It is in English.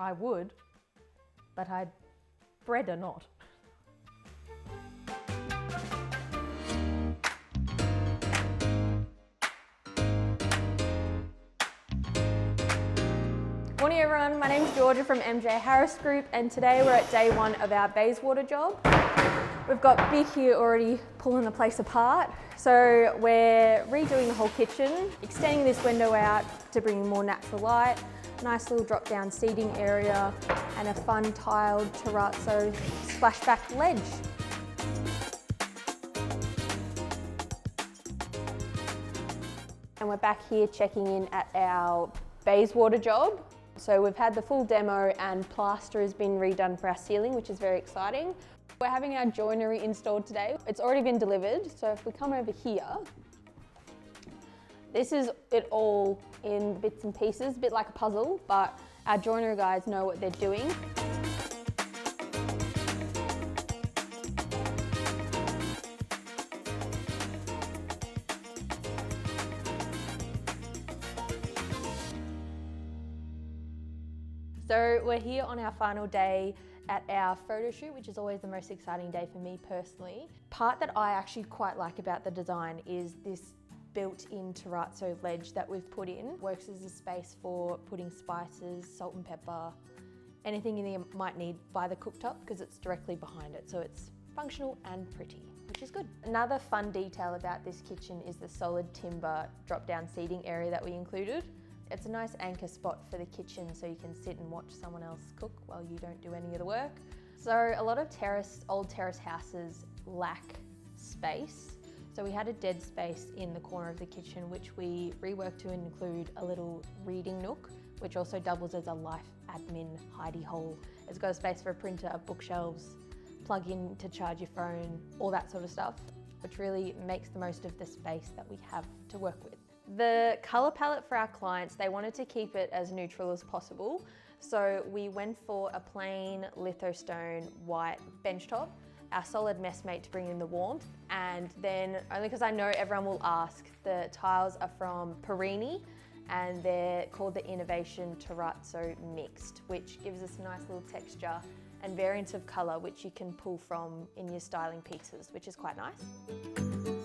I would, but I'd rather not. Morning everyone, my name's Georgia from MJ Harris Group, and today we're at day one of our Bayswater job. We've got Big here already pulling the place apart. So we're redoing the whole kitchen, extending this window out to bring more natural light, nice little drop down seating area, and a fun tiled terrazzo splashback ledge. And we're back here checking in at our Bayswater job. So we've had the full demo and plaster has been redone for our ceiling, which is very exciting. We're having our joinery installed today. It's already been delivered. So if we come over here, this is it all in bits and pieces, a bit like a puzzle, but our joinery guys know what they're doing. So we're here on our final day at our photo shoot, which is always the most exciting day for me personally. Part that I actually quite like about the design is this built-in terrazzo ledge that we've put in. Works as a space for putting spices, salt and pepper, anything you might need by the cooktop because it's directly behind it. So it's functional and pretty, which is good. Another fun detail about this kitchen is the solid timber drop-down seating area that we included. It's a nice anchor spot for the kitchen so you can sit and watch someone else cook while you don't do any of the work. So a lot of old terrace houses lack space. So we had a dead space in the corner of the kitchen, which we reworked to include a little reading nook, which also doubles as a life admin hidey hole. It's got a space for a printer, bookshelves, plug in to charge your phone, all that sort of stuff, which really makes the most of the space that we have to work with. The colour palette for our clients, they wanted to keep it as neutral as possible. So we went for a plain lithostone white benchtop, our solid messmate to bring in the warmth. And then, only because I know everyone will ask, the tiles are from Perini and they're called the Innovation Terrazzo Mixed, which gives us a nice little texture and variance of colour which you can pull from in your styling pieces, which is quite nice.